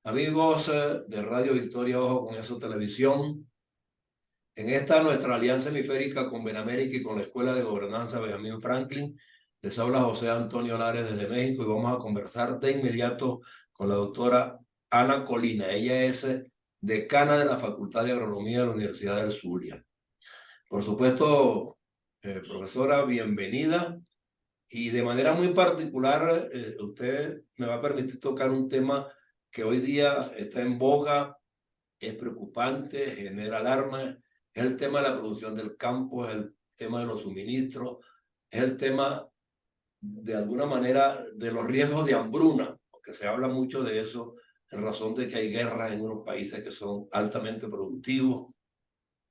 Amigos de Radio Victoria, ojo con eso, televisión. En esta nuestra alianza hemisférica con Benamérica y con la Escuela de Gobernanza Benjamin Franklin, les habla José Antonio Lares desde México y vamos a conversar de inmediato con la doctora Ana Colina. Ella es decana de la Facultad de Agronomía de la Universidad del Zulia. Por supuesto, profesora, bienvenida. Y de manera muy particular, usted me va a permitir tocar un tema que hoy día está en boga, es preocupante, genera alarma, es el tema de la producción del campo, es el tema de los suministros, es el tema de alguna manera de los riesgos de hambruna, porque se habla mucho de eso en razón de que hay guerras en unos países que son altamente productivos,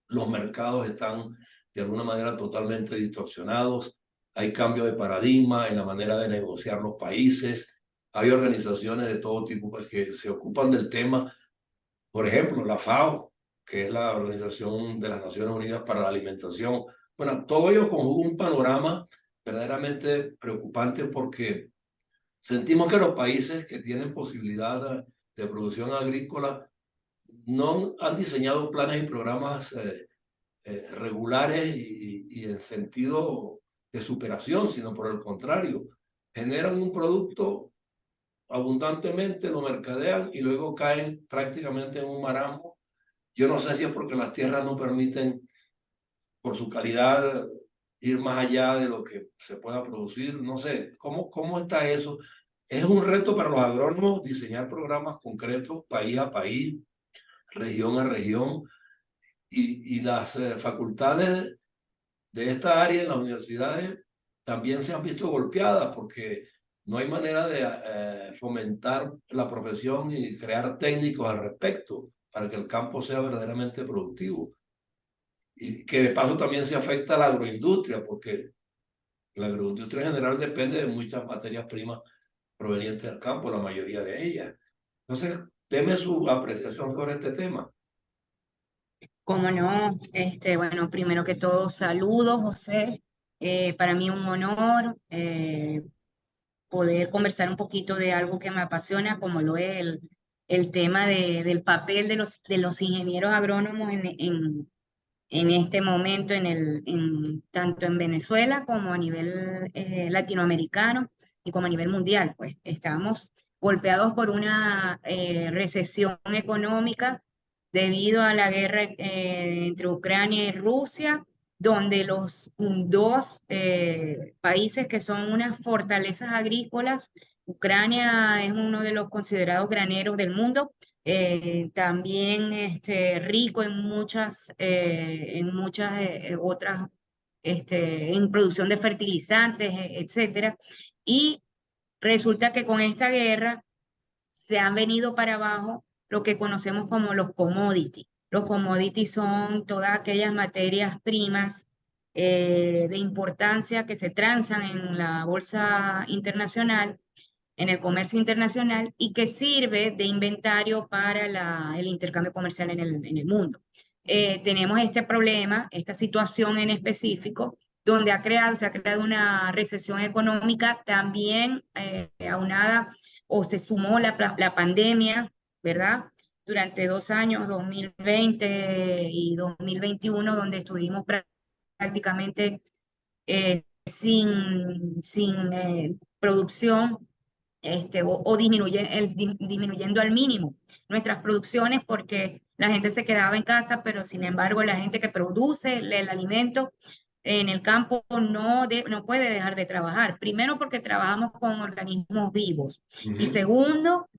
los mercados están de alguna manera totalmente distorsionados, hay cambio de paradigma en la manera de negociar los países, hay organizaciones de todo tipo pues, que se ocupan del tema. Por ejemplo, la FAO, que es la Organización de las Naciones Unidas para la Alimentación. Bueno, todo ello conjuga un panorama verdaderamente preocupante porque sentimos que los países que tienen posibilidad de producción agrícola no han diseñado planes y programas regulares y en sentido de superación, sino por el contrario, generan un producto abundantemente, lo mercadean y luego caen prácticamente en un marasmo. Yo no sé si es porque las tierras no permiten, por su calidad, ir más allá de lo que se pueda producir. No sé, ¿cómo está eso? Es un reto para los agrónomos diseñar programas concretos, país a país, región a región, y las facultades de esta área en las universidades también se han visto golpeadas porque no hay manera de fomentar la profesión y crear técnicos al respecto para que el campo sea verdaderamente productivo. Y que de paso también se afecta a la agroindustria, porque la agroindustria en general depende de muchas materias primas provenientes del campo, la mayoría de ellas. Entonces, deme su apreciación sobre este tema. Cómo no, bueno, primero que todo, saludos, José. Para mí un honor poder conversar un poquito de algo que me apasiona, como lo es el tema del papel de los ingenieros agrónomos en este momento, tanto en Venezuela como a nivel latinoamericano y como a nivel mundial. Pues estamos golpeados por una recesión económica debido a la guerra entre Ucrania y Rusia, donde los dos países que son unas fortalezas agrícolas, Ucrania es uno de los considerados graneros del mundo, también rico en muchas otras, en producción de fertilizantes, etcétera. Y resulta que con esta guerra se han venido para abajo lo que conocemos como los commodities. Los commodities son todas aquellas materias primas de importancia que se transan en la bolsa internacional, en el comercio internacional, y que sirve de inventario para el intercambio comercial en el mundo. Tenemos este problema, esta situación en específico, donde se ha creado una recesión económica también aunada, o se sumó la pandemia, ¿verdad? Durante 2 años, 2020 y 2021, donde estuvimos prácticamente sin producción, o disminuyendo al mínimo nuestras producciones, porque la gente se quedaba en casa, pero sin embargo la gente que produce el alimento en el campo no puede dejar de trabajar. Primero, porque trabajamos con organismos vivos, y segundo,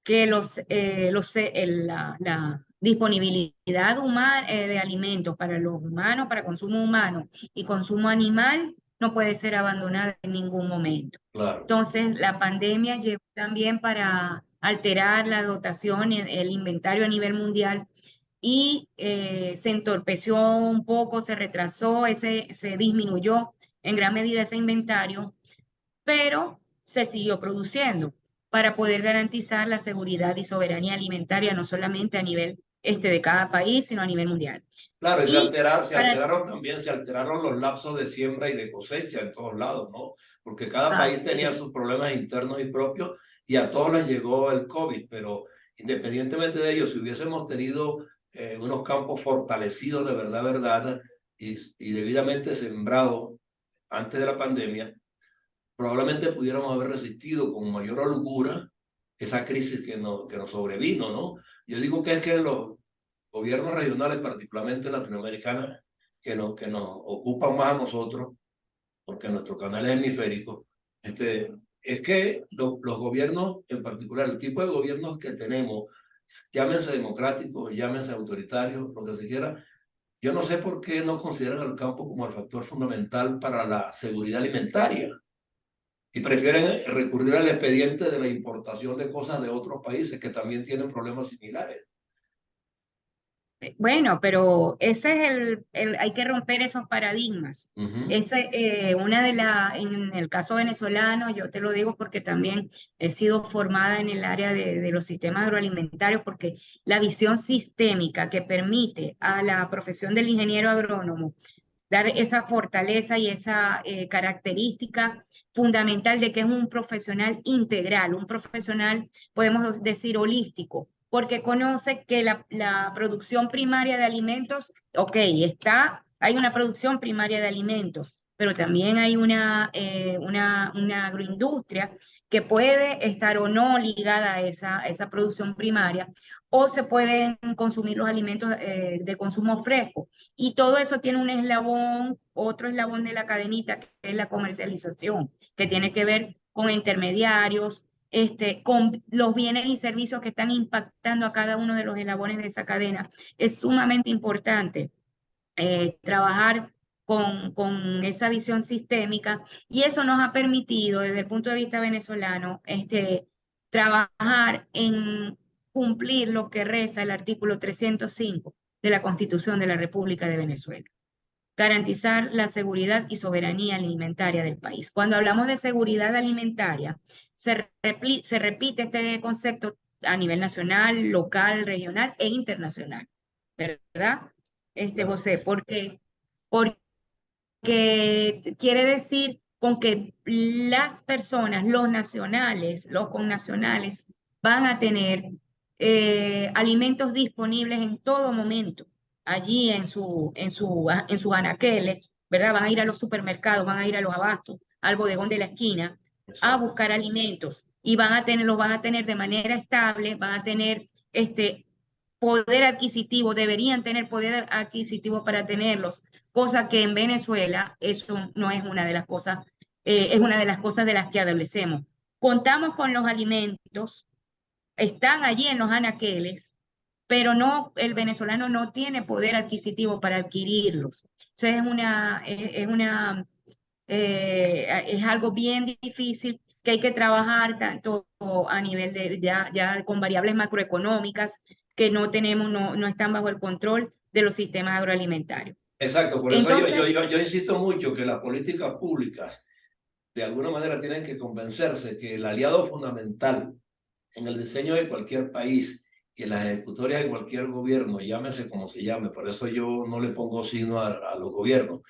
que la disponibilidad humana, de alimentos para los humanos, para consumo humano y consumo animal, no puede ser abandonada en ningún momento. Claro. Entonces, la pandemia llegó también para alterar la dotación, el inventario a nivel mundial, y se entorpeció un poco, se retrasó, se disminuyó en gran medida ese inventario, pero se siguió produciendo para poder garantizar la seguridad y soberanía alimentaria, no solamente a nivel de cada país, sino a nivel mundial. Claro, y Y se para, alteraron también, se alteraron los lapsos de siembra y de cosecha en todos lados, ¿no? Porque cada país así tenía es, sus problemas internos y propios y a todos les llegó el COVID, pero independientemente de ello, si hubiésemos tenido unos campos fortalecidos de verdad, y debidamente sembrados antes de la pandemia, probablemente pudiéramos haber resistido con mayor holgura esa crisis que nos sobrevino, ¿no? Yo digo que es que los gobiernos regionales, particularmente latinoamericanos, que nos ocupan más a nosotros, porque nuestro canal es hemisférico, es que los gobiernos, en particular, el tipo de gobiernos que tenemos, llámense democráticos, llámense autoritarios, lo que se quiera, yo no sé por qué no consideran el campo como el factor fundamental para la seguridad alimentaria y prefieren recurrir al expediente de la importación de cosas de otros países que también tienen problemas similares. Bueno, pero ese es hay que romper esos paradigmas. En el caso venezolano, yo te lo digo porque también he sido formada en el área de los sistemas agroalimentarios, porque la visión sistémica que permite a la profesión del ingeniero agrónomo dar esa fortaleza y esa característica fundamental de que es un profesional integral, un profesional, podemos decir, holístico, porque conoce que la producción primaria de alimentos, ok, hay una producción primaria de alimentos, pero también hay una agroindustria que puede estar o no ligada a esa producción primaria, o se pueden consumir los alimentos de consumo fresco. Y todo eso tiene un eslabón, otro eslabón de la cadenita, que es la comercialización, que tiene que ver con intermediarios, con los bienes y servicios que están impactando a cada uno de los eslabones de esa cadena. Es sumamente importante trabajar con esa visión sistémica, y eso nos ha permitido, desde el punto de vista venezolano, trabajar en cumplir lo que reza el artículo 305 de la Constitución de la República de Venezuela: garantizar la seguridad y soberanía alimentaria del país. Cuando hablamos de seguridad alimentaria, se repite este concepto a nivel nacional, local, regional e internacional, ¿verdad? Claro. José, porque quiere decir con que las personas, los nacionales, los connacionales, van a tener alimentos disponibles en todo momento, allí en sus anaqueles, ¿verdad? Van a ir a los supermercados, van a ir a los abastos, al bodegón de la esquina, a Exacto. buscar alimentos, y los van a tener de manera estable, van a tener poder adquisitivo, deberían tener poder adquisitivo para tenerlos, cosa que en Venezuela eso no es una de las cosas, es una de las cosas de las que adolecemos. Contamos con los alimentos, están allí en los anaqueles, pero no, el venezolano no tiene poder adquisitivo para adquirirlos. Entonces es algo bien difícil, que hay que trabajar tanto a nivel de ya con variables macroeconómicas que no están bajo el control de los sistemas agroalimentarios. Exacto, por eso Entonces, yo insisto mucho que las políticas públicas de alguna manera tienen que convencerse que el aliado fundamental en el diseño de cualquier país y en las ejecutorias de cualquier gobierno, llámese como se llame, por eso yo no le pongo signo a los gobiernos,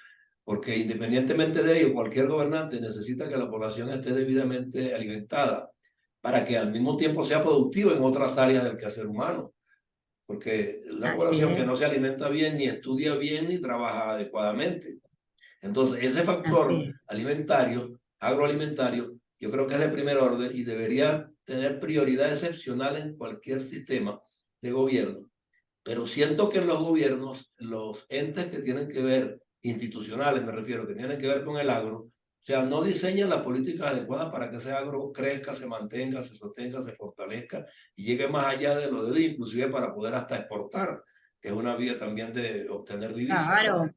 porque independientemente de ello, cualquier gobernante necesita que la población esté debidamente alimentada para que al mismo tiempo sea productiva en otras áreas del quehacer humano, porque una así población que es, no se alimenta bien, ni estudia bien, ni trabaja adecuadamente. Entonces, ese así factor es. alimentario, agroalimentario, yo creo que es de primer orden y debería tener prioridad excepcional en cualquier sistema de gobierno. Pero siento que en los gobiernos, los entes que tienen que ver, institucionales me refiero, que tienen que ver con el agro, o sea, no diseñan las políticas adecuadas para que ese agro crezca, se mantenga, se sostenga, se fortalezca y llegue más allá de lo de inclusive para poder hasta exportar, que es una vía también de obtener divisas, ¿no? Claro.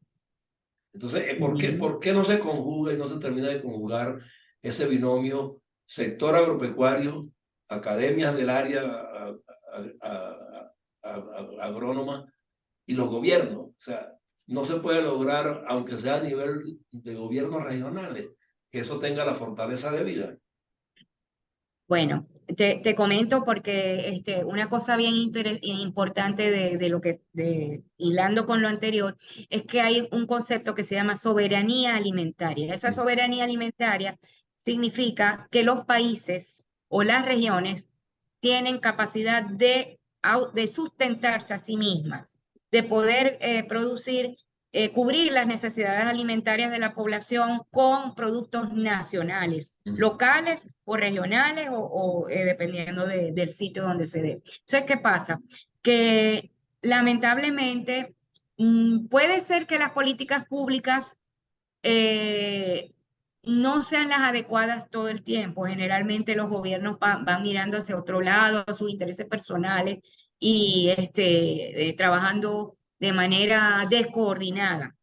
Entonces, Ujú. ¿por qué no se conjuga y no se termina de conjugar ese binomio sector agropecuario, academias del área agrónoma y los gobiernos? O sea, no se puede lograr, aunque sea a nivel de gobiernos regionales, que eso tenga la fortaleza de vida. Bueno, te comento porque una cosa bien importante de lo hilando con lo anterior, es que hay un concepto que se llama soberanía alimentaria. Esa soberanía alimentaria significa que los países o las regiones tienen capacidad de sustentarse a sí mismas, de poder producir, cubrir las necesidades alimentarias de la población con productos nacionales, locales o regionales o dependiendo del sitio donde se dé. Entonces, ¿qué pasa? Que lamentablemente puede ser que las políticas públicas no sean las adecuadas todo el tiempo. Generalmente los gobiernos van mirando hacia otro lado, a sus intereses personales y trabajando de manera descoordinada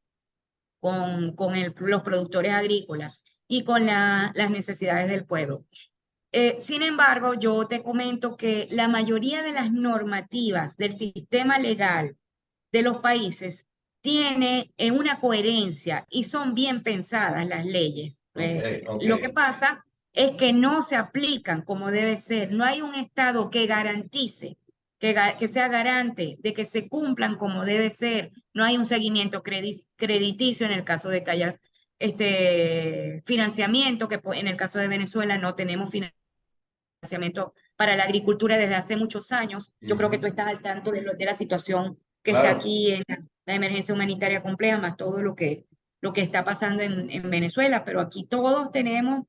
con los productores agrícolas y con las necesidades del pueblo. Sin embargo, yo te comento que la mayoría de las normativas del sistema legal de los países tiene una coherencia y son bien pensadas las leyes. Lo que pasa es que no se aplican como debe ser. No hay un Estado que garantice, que sea garante de que se cumplan como debe ser. No hay un seguimiento crediticio en el caso de que haya financiamiento, que en el caso de Venezuela no tenemos financiamiento para la agricultura desde hace muchos años. Yo creo que tú estás al tanto de la situación que está aquí en la emergencia humanitaria compleja, más todo lo que está pasando en Venezuela, pero aquí todos tenemos,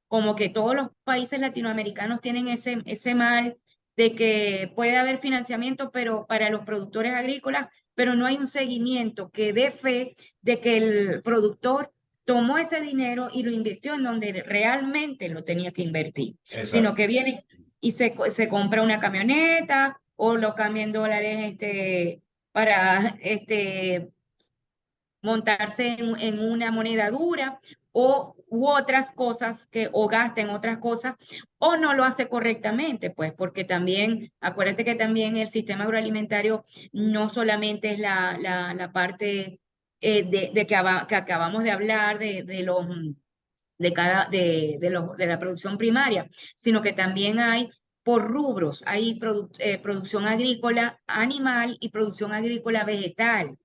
como que todos los países latinoamericanos tienen ese mal de que puede haber financiamiento, pero para los productores agrícolas, pero no hay un seguimiento que dé fe de que el productor tomó ese dinero y lo invirtió en donde realmente lo tenía que invertir, sino que viene y se compra una camioneta o lo cambia en dólares para montarse en una moneda dura u otras cosas o gasta en otras cosas o no lo hace correctamente, pues porque también, acuérdate que también el sistema agroalimentario no solamente es la parte que acabamos de hablar de la producción primaria, sino que también hay por rubros, hay producción agrícola animal y producción agrícola vegetal.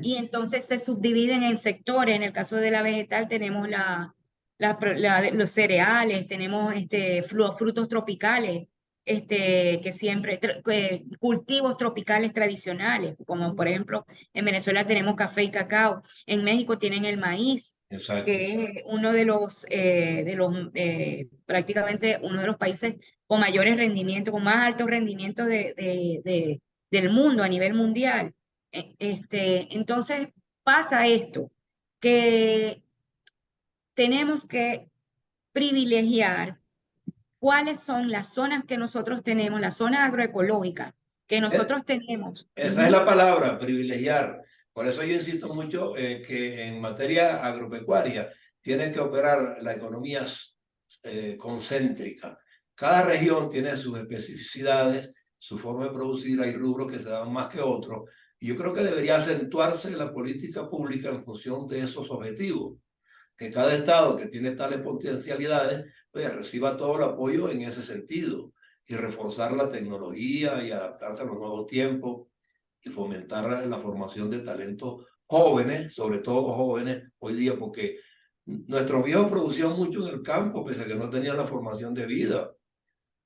Y entonces se subdividen en sectores. En el caso de la vegetal tenemos los cereales, tenemos frutos tropicales, que siempre, cultivos tropicales tradicionales, como por ejemplo en Venezuela tenemos café y cacao, en México tienen el maíz, que es uno prácticamente uno de los países con mayores rendimientos, con más altos rendimientos del mundo a nivel mundial. Entonces pasa esto, que tenemos que privilegiar cuáles son las zonas que nosotros tenemos, las zonas agroecológicas que nosotros tenemos. Esa es la palabra, privilegiar. Por eso yo insisto mucho que en materia agropecuaria tiene que operar la economía concéntrica. Cada región tiene sus especificidades, su forma de producir, hay rubros que se dan más que otros, y yo creo que debería acentuarse la política pública en función de esos objetivos. Que cada estado que tiene tales potencialidades, pues, reciba todo el apoyo en ese sentido y reforzar la tecnología y adaptarse a los nuevos tiempos y fomentar la formación de talentos jóvenes, sobre todo jóvenes hoy día, porque nuestros viejos producían mucho en el campo, pese a que no tenían la formación de vida,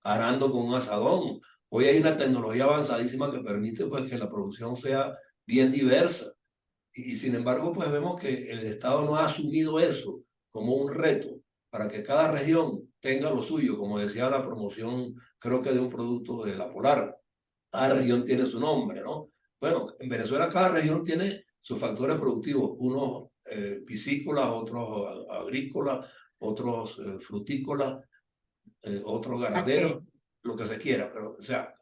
arando con un asadón. Hoy hay una tecnología avanzadísima que permite pues, que la producción sea bien diversa. Y sin embargo, pues vemos que el Estado no ha asumido eso como un reto para que cada región tenga lo suyo, como decía la promoción, creo que de un producto de la Polar. Cada región tiene su nombre, ¿no? Bueno, en Venezuela cada región tiene sus factores productivos, unos piscícolas, otros agrícolas, otros frutícolas, otros ganaderos, lo que se quiera, pero o sea,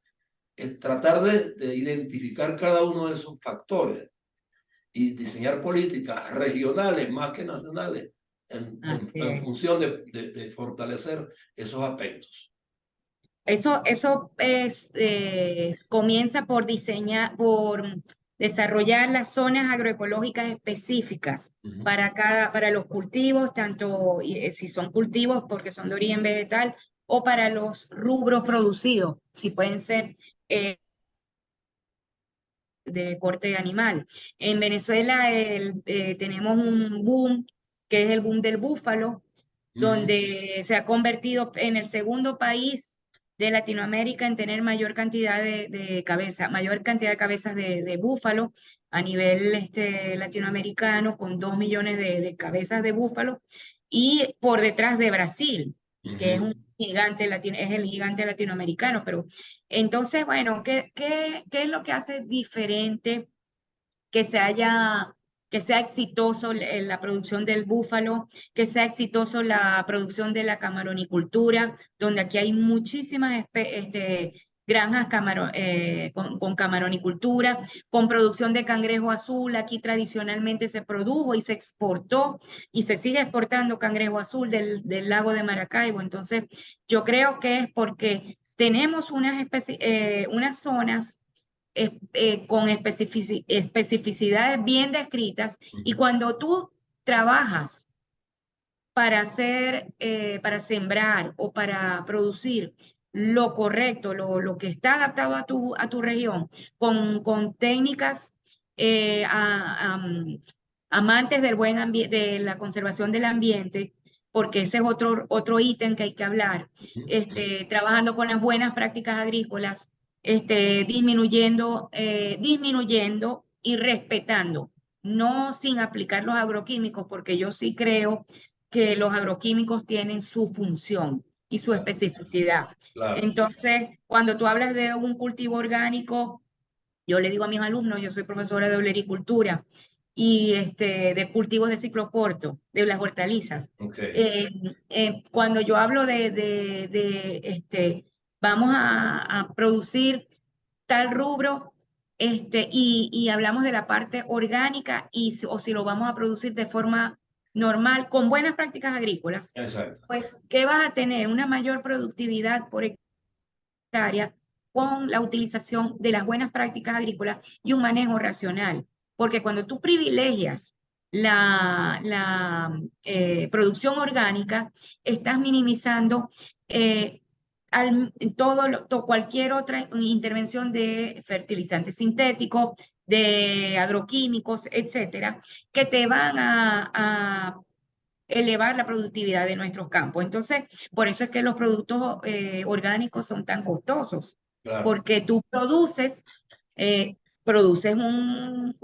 es tratar de identificar cada uno de esos factores y diseñar políticas regionales más que nacionales en función de fortalecer esos aspectos. Eso comienza por desarrollar las zonas agroecológicas específicas para los cultivos, tanto si son cultivos porque son de origen vegetal o para los rubros producidos, si pueden ser de corte animal. En Venezuela tenemos un boom, que es el boom del búfalo, donde se ha convertido en el segundo país de Latinoamérica en tener mayor cantidad de cabezas, mayor cantidad de cabezas de búfalo a nivel latinoamericano, con 2 millones de cabezas de búfalo, y por detrás de Brasil, que es un gigante es el gigante latinoamericano. Pero entonces, bueno, ¿qué es lo que hace diferente que que sea exitoso la producción del búfalo, que sea exitoso la producción de la camaronicultura, donde aquí hay muchísimas granjas con camaronicultura, con producción de cangrejo azul? Aquí tradicionalmente se produjo y se exportó y se sigue exportando cangrejo azul del lago de Maracaibo. Entonces, yo creo que es porque tenemos unas zonas con especificidades bien descritas, y cuando tú trabajas para para sembrar o para producir lo correcto, lo que está adaptado a tu región, con técnicas amantes del buen de la conservación del ambiente, porque ese es otro ítem que hay que hablar, trabajando con las buenas prácticas agrícolas, disminuyendo y respetando, no sin aplicar los agroquímicos, porque yo sí creo que los agroquímicos tienen su función y su Claro, especificidad. claro. Entonces, cuando tú hablas de un cultivo orgánico, yo le digo a mis alumnos, yo soy profesora de olericultura y de cultivos de ciclo corto, de las hortalizas. Okay. Cuando yo hablo vamos a producir tal rubro, y hablamos de la parte orgánica, o si lo vamos a producir de forma normal, con buenas prácticas agrícolas, Exacto. pues, ¿qué vas a tener? Una mayor productividad por hectárea con la utilización de las buenas prácticas agrícolas y un manejo racional. Porque cuando tú privilegias la producción orgánica, estás minimizando cualquier otra intervención de fertilizantes sintéticos, de agroquímicos, etcétera, que te van a elevar la productividad de nuestros campos. Entonces, por eso es que los productos orgánicos son tan costosos, Claro, porque tú eh, produces un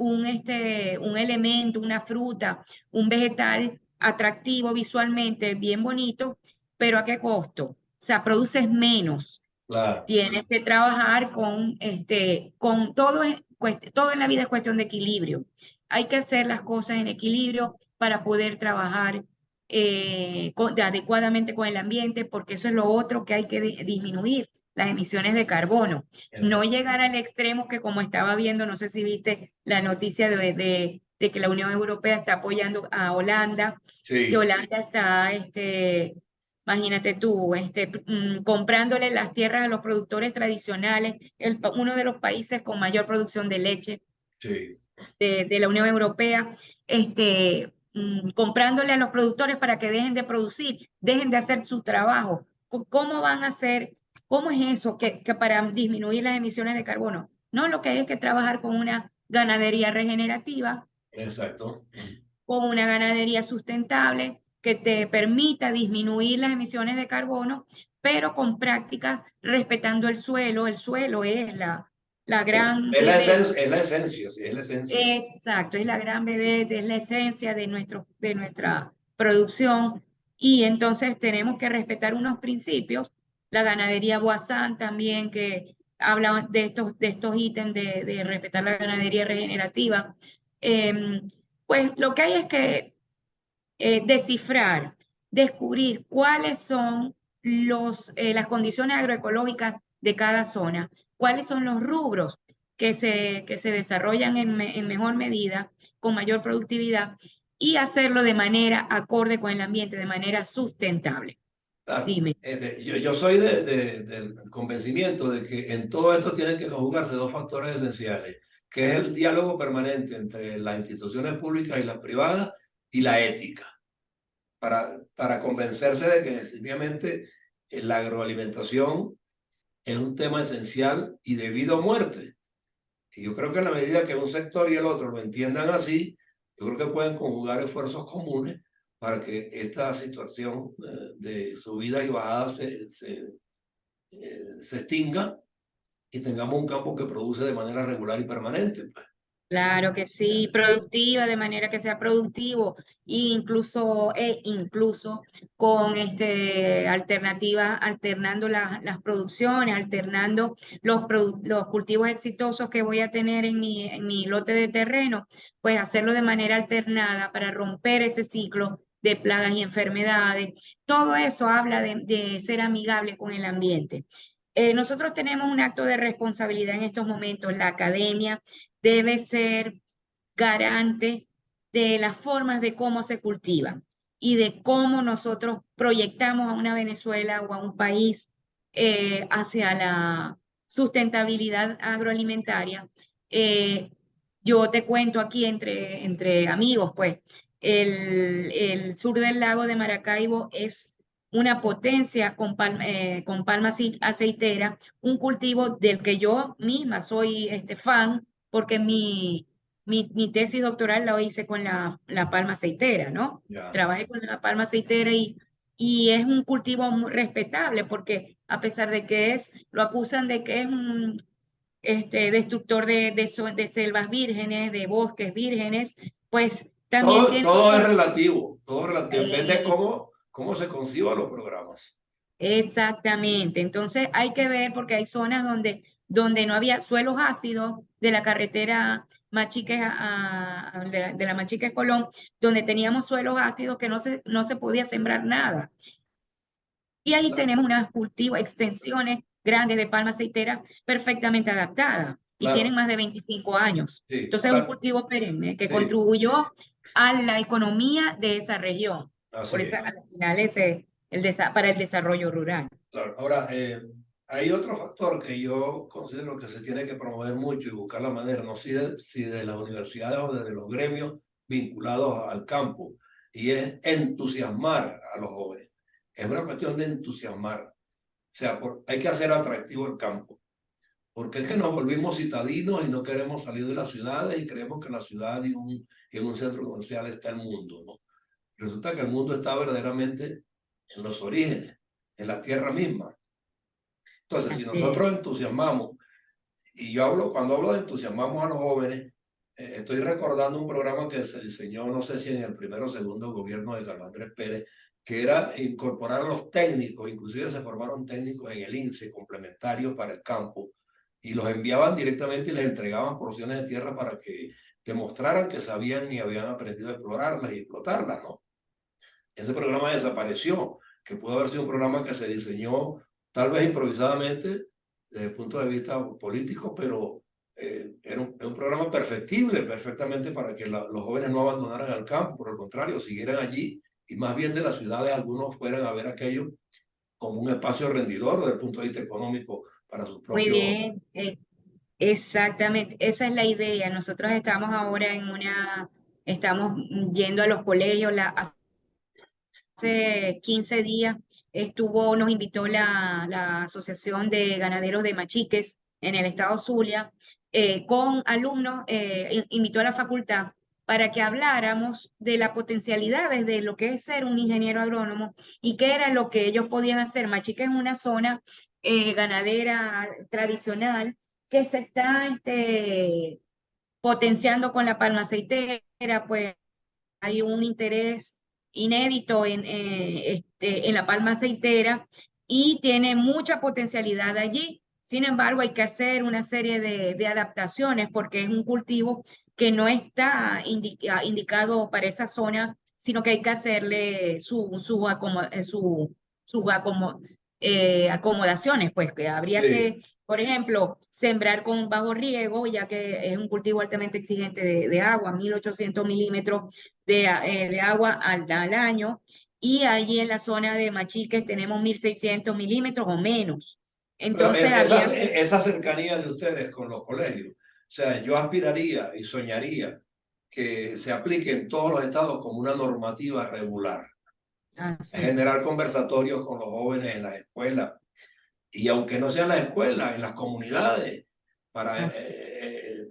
elemento, una fruta, un vegetal atractivo visualmente, bien bonito, pero ¿a qué costo? O sea, produces menos. claro. Tienes que trabajar con todo, todo en la vida es cuestión de equilibrio. Hay que hacer las cosas en equilibrio para poder trabajar adecuadamente con el ambiente, porque eso es lo otro que hay que disminuir, las emisiones de carbono. No Exacto. llegar al extremo que, como estaba viendo, no sé si viste la noticia de que la Unión Europea está apoyando a Holanda, que Sí, Holanda está imagínate tú, comprándole las tierras a los productores tradicionales, uno de los países con mayor producción de leche sí. de la Unión Europea, comprándole a los productores para que dejen de producir, dejen de hacer su trabajo. ¿Cómo van a hacer? ¿Cómo es eso que para disminuir las emisiones de carbono? No, lo que hay es que trabajar con una ganadería regenerativa, Exacto. con una ganadería sustentable que te permita disminuir las emisiones de carbono, pero con prácticas respetando el suelo. El suelo es la gran vedette. Es la esencia, sí, es la esencia. Exacto, es la gran vedette, es la esencia de nuestra producción, y entonces tenemos que respetar unos principios. La ganadería Boisán también, que habla de estos ítems de respetar la ganadería regenerativa. Em, pues lo que hay es que descifrar, descubrir cuáles son las condiciones agroecológicas de cada zona, cuáles son los rubros que se desarrollan en mejor medida, con mayor productividad, y hacerlo de manera acorde con el ambiente, de manera sustentable. Claro. Dime. Yo soy del convencimiento de que en todo esto tienen que conjugarse dos factores esenciales, que es el diálogo permanente entre las instituciones públicas y las privadas y la ética, para convencerse de que definitivamente la agroalimentación es un tema esencial y de vida o muerte. Y yo creo que en la medida que un sector y el otro lo entiendan así, yo creo que pueden conjugar esfuerzos comunes para que esta situación de subidas y bajadas se extinga y tengamos un campo que produce de manera regular y permanente, pues. Claro que sí, productiva, de manera que sea productivo, incluso con alternativas, alternando las producciones, alternando los cultivos exitosos que voy a tener en mi lote de terreno, pues hacerlo de manera alternada para romper ese ciclo de plagas y enfermedades. Todo eso habla de ser amigable con el ambiente. Nosotros tenemos un acto de responsabilidad en estos momentos, la academia debe ser garante de las formas de cómo se cultivan y de cómo nosotros proyectamos a una Venezuela o a un país hacia la sustentabilidad agroalimentaria. Eh, yo te cuento aquí entre amigos, pues, el sur del lago de Maracaibo es una potencia con palma aceitera, un cultivo del que yo misma soy fan, porque mi tesis doctoral la hice con la palma aceitera, ¿no? Ya. Trabajé con la palma aceitera y es un cultivo muy respetable porque a pesar de que lo acusan de que es un destructor de selvas vírgenes, de bosques vírgenes, pues también tiene Todo es otros. relativo, todo es relativo. Depende eh, cómo se conciban los programas. Exactamente. Entonces hay que ver porque hay zonas donde no había suelos ácidos de la carretera Machiques de la Machiques Colón, donde teníamos suelos ácidos que no se podía sembrar nada. Y ahí Claro, tenemos unas cultivos, extensiones grandes de palma aceitera perfectamente adaptadas y tienen claro, más de 25 años. sí. Entonces es un Ahora, cultivo perenne que sí, contribuyó a la economía de esa región. Por así eso es. al final para el desarrollo rural. Claro. Ahora, hay otro factor que yo considero que se tiene que promover mucho y buscar la manera, no sé si de las universidades o de los gremios vinculados al campo, y es entusiasmar a los jóvenes. Es una cuestión de entusiasmar. O sea, hay que hacer atractivo el campo, porque es que nos volvimos citadinos y no queremos salir de las ciudades y creemos que en la ciudad y en un centro comercial está el mundo, ¿no? Resulta que el mundo está verdaderamente en los orígenes, en la tierra misma. Entonces, si Así es. nosotros entusiasmamos, y cuando hablo de entusiasmamos a los jóvenes, estoy recordando un programa que se diseñó, no sé si en el primero o segundo gobierno de Carlos Andrés Pérez, que era incorporar a los técnicos, inclusive se formaron técnicos en el INSE complementarios para el campo, y los enviaban directamente y les entregaban porciones de tierra para que demostraran que sabían y habían aprendido a explorarlas y explotarlas, ¿no? Ese programa desapareció, que pudo haber sido un programa que se diseñó tal vez improvisadamente desde el punto de vista político, pero era un programa perfectible, perfectamente para que los jóvenes no abandonaran el campo, por el contrario, siguieran allí y más bien de las ciudades algunos fueran a ver aquello como un espacio rendidor desde el punto de vista económico para sus Muy propios. bien, exactamente, esa es la idea. Nosotros estamos yendo a los colegios. Hace 15 días nos invitó la Asociación de Ganaderos de Machiques en el estado Zulia, con alumnos, invitó a la facultad para que habláramos de las potencialidades de lo que es ser un ingeniero agrónomo y qué era lo que ellos podían hacer. Machiques es una zona ganadera tradicional que se está potenciando con la palma aceitera, pues hay un interés inédito en la palma aceitera y tiene mucha potencialidad allí. Sin embargo, hay que hacer una serie de adaptaciones porque es un cultivo que no está indicado para esa zona, sino que hay que hacerle acomodaciones, pues que habría Sí, que, por ejemplo, sembrar con bajo riego, ya que es un cultivo altamente exigente de agua, 1800 milímetros de agua al año, y allí en la zona de Machiques tenemos 1600 milímetros o menos. pero Entonces habría que. esa cercanía de ustedes con los colegios, o sea, yo aspiraría y soñaría que se aplique en todos los estados como una normativa regular, Así, generar conversatorios con los jóvenes en las escuelas, y aunque no sea en las escuelas, en las comunidades, para así,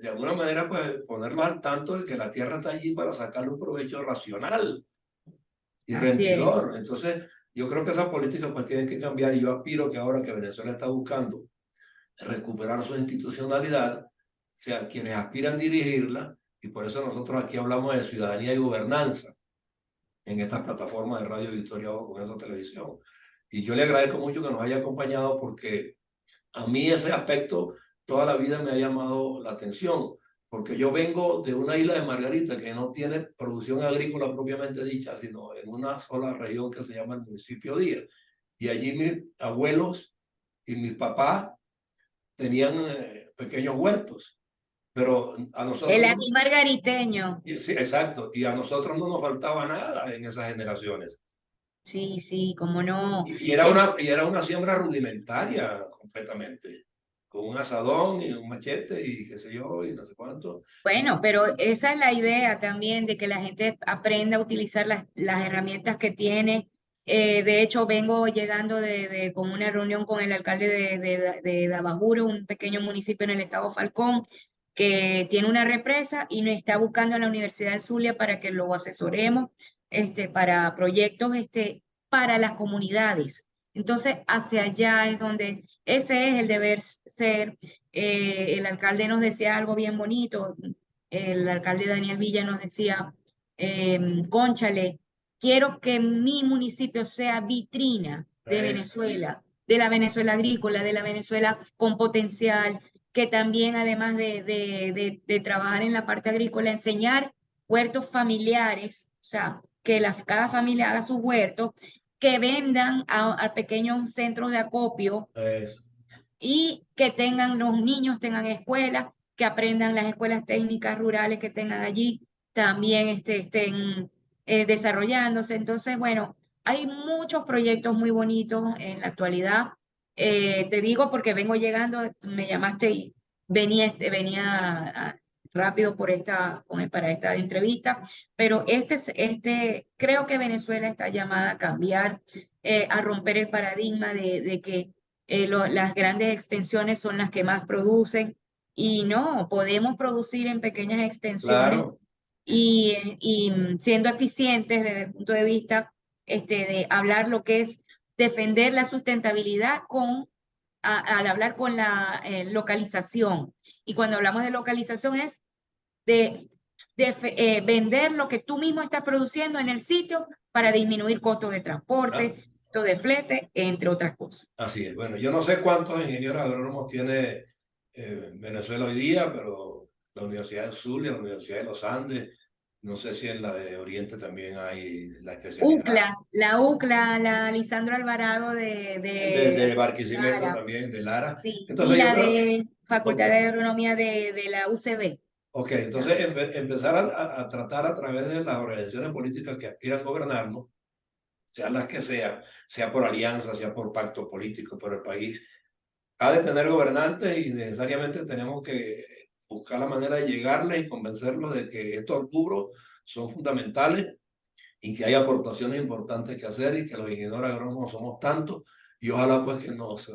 de alguna manera pues ponerlos al tanto de que la tierra está allí para sacarle un provecho racional y así es. rendidor. Entonces, Yo creo que esas políticas pues tienen que cambiar, y yo aspiro que ahora que Venezuela está buscando recuperar su institucionalidad, sea quienes aspiran a dirigirla, y por eso nosotros aquí hablamos de ciudadanía y gobernanza en estas plataformas de Radio Victoria o con esa televisión. Y yo le agradezco mucho que nos haya acompañado, porque a mí ese aspecto toda la vida me ha llamado la atención, porque yo vengo de una isla de Margarita que no tiene producción agrícola propiamente dicha, sino en una sola región que se llama el municipio Díaz. Y allí mis abuelos y mis papás tenían pequeños huertos, pero a nosotros El no, ají margariteño. sí, exacto, y a nosotros no nos faltaba nada en esas generaciones. Sí, sí, cómo no. Y era una siembra rudimentaria completamente, con un asadón y un machete y qué sé yo, y no sé cuánto. Bueno, pero esa es la idea también de que la gente aprenda a utilizar las herramientas que tiene. De hecho, vengo llegando con una reunión con el alcalde de Dabajuro, un pequeño municipio en el estado Falcón, que tiene una represa y nos está buscando a la Universidad del Zulia para que lo asesoremos para proyectos para las comunidades. Entonces, hacia allá es donde ese es el deber ser. El alcalde nos decía algo bien bonito, el alcalde Daniel Villa nos decía, cónchale, quiero que mi municipio sea vitrina de Es, Venezuela, de la Venezuela agrícola, de la Venezuela con potencial, que también además de trabajar en la parte agrícola, enseñar huertos familiares, o sea, que cada familia haga sus huertos, que vendan a pequeños centros de acopio es, y que tengan los niños, tengan escuelas, que aprendan las escuelas técnicas rurales que tengan allí, también estén desarrollándose. Entonces, bueno, hay muchos proyectos muy bonitos en la actualidad. Te digo porque vengo llegando, me llamaste y venía rápido para esta entrevista, pero creo que Venezuela está llamada a cambiar, a romper el paradigma de que las grandes extensiones son las que más producen y no, podemos producir en pequeñas extensiones claro, y siendo eficientes desde el punto de vista de hablar lo que es defender la sustentabilidad al hablar con la localización. Y cuando hablamos de localización es de, vender lo que tú mismo estás produciendo en el sitio para disminuir costos de ah, transporte, costos de flete, entre otras cosas. así es. Bueno, yo no sé cuántos ingenieros agrónomos tiene Venezuela hoy día, pero la Universidad del Zulia, la Universidad de los Andes, no sé si en la de Oriente también hay la especialidad. UCLA, la Lisandro Alvarado De de Barquisimeto Lara, también, de Lara. sí, y Entonces yo la creo, de ok, Facultad de Agronomía de la UCB. ok, entonces empezar a tratar a través de las organizaciones políticas que aspiran a gobernarnos, sean las que sean, sea por alianza, sea por pacto político, por el país, ha de tener gobernantes, y necesariamente tenemos que buscar la manera de llegarles y convencerlos de que estos rubros son fundamentales y que hay aportaciones importantes que hacer, y que los ingenieros agrónomos somos tantos, y ojalá pues que nos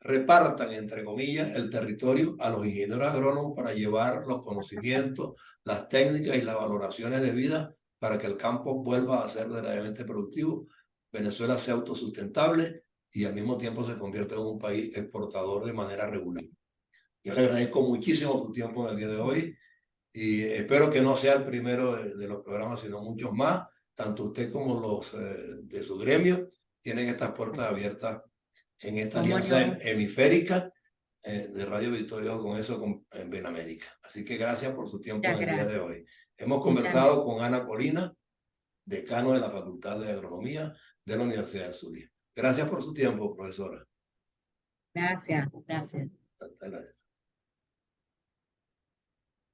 repartan, entre comillas, el territorio a los ingenieros agrónomos para llevar los conocimientos, las técnicas y las valoraciones de vida para que el campo vuelva a ser verdaderamente productivo, Venezuela sea autosustentable y al mismo tiempo se convierta en un país exportador de manera regular. Yo le agradezco muchísimo tu tiempo en el día de hoy, y espero que no sea el primero de los programas, sino muchos más. Tanto usted como los de su gremio tienen estas puertas abiertas en esta ¿Cómo alianza no? hemisférica de Radio Victoria con eso en Benamérica. Así que gracias por su tiempo Muchas en el día de gracias. hoy. Hemos Muchas gracias. conversado con Ana Colina, decano de la Facultad de Agronomía de la Universidad de Zulia. Gracias por su tiempo, profesora. Gracias, gracias. Hasta luego.